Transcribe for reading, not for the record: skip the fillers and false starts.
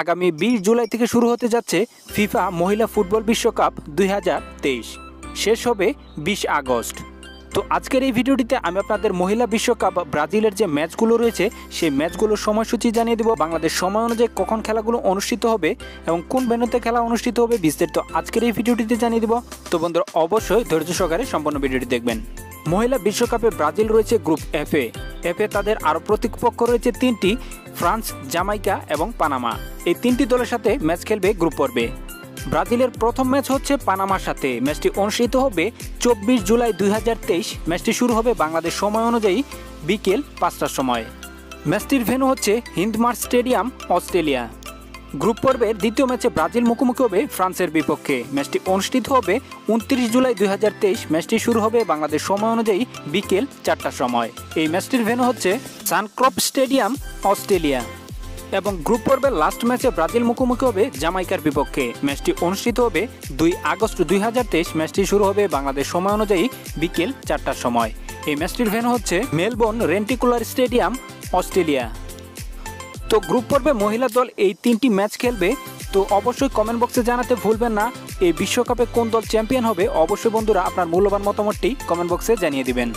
আগামী 20 জুলাই থেকে শুরু হতে যাচ্ছে ফিফা মহিলা ফুটবল বিশ্বকাপ 2023। শেষ হবে 20 আগস্ট। তো আজকের এই ভিডিওটিতে আমি আপনাদের মহিলা বিশ্বকাপ ব্রাজিলের যে ম্যাচগুলো রয়েছে সেই ম্যাচগুলোর সময়সূচি জানিয়ে দেব, বাংলাদেশ সময় অনুযায়ী কখন খেলাগুলো অনুষ্ঠিত হবে এবং কোন ভেন্যুতে খেলা অনুষ্ঠিত হবে বিস্তারিত আজকের এই ভিডিওটিতে জানিয়ে দেব। তো বন্ধুরা অবশ্যই ধৈর্য সহকারে সম্পূর্ণ ভিডিওটি দেখবেন। মহিলা বিশ্বকাপে ব্রাজিল রয়েছে গ্রুপ এফে। তাদের আরও প্রতিপক্ষ রয়েছে তিনটি, ফ্রান্স, জামাইকা এবং পানামা। এই তিনটি দলের সাথে ম্যাচ খেলবে গ্রুপ পর্বে। ব্রাজিলের প্রথম ম্যাচ হচ্ছে পানামার সাথে। ম্যাচটি অনুষ্ঠিত হবে 24 জুলাই 2023। ম্যাচটি শুরু হবে বাংলাদেশ সময় অনুযায়ী বিকেল 5টার সময়। ম্যাচটির ভেন্যু হচ্ছে হিন্দমার্শ স্টেডিয়াম, অস্ট্রেলিয়া। গ্রুপ পর্বের দ্বিতীয় ম্যাচে ব্রাজিল মুখোমুখি হবে ফ্রান্সের বিপক্ষে। ম্যাচটি অনুষ্ঠিত হবে 29 জুলাই 2023। ম্যাচটি শুরু হবে বাংলাদেশ সময় অনুযায়ী বিকেল 4টার সময়। এই ম্যাচটির ভেন্যু হচ্ছে সানক্রপ স্টেডিয়াম, অস্ট্রেলিয়া। এবং গ্রুপ পর্বের লাস্ট ম্যাচে ব্রাজিল মুখোমুখি হবে জামাইকার বিপক্ষে। ম্যাচটি অনুষ্ঠিত হবে 2 আগস্ট 2023। ম্যাচটি শুরু হবে বাংলাদেশ সময় অনুযায়ী বিকেল 4টার সময়। এই ম্যাচটির ভেন্যু হচ্ছে মেলবোর্ন রেন্টিকুলার স্টেডিয়াম, অস্ট্রেলিয়া। তো গ্রুপ পর্বে মহিলা দল এই তিনটি ম্যাচ খেলবে। তো অবশ্যই কমেন্ট বক্সে জানাতে ভুলবেন না এই বিশ্বকাপে কোন দল চ্যাম্পিয়ন হবে। অবশ্যই বন্ধুরা আপনার মূল্যবান মতামতটি কমেন্ট বক্সে জানিয়ে দিবেন।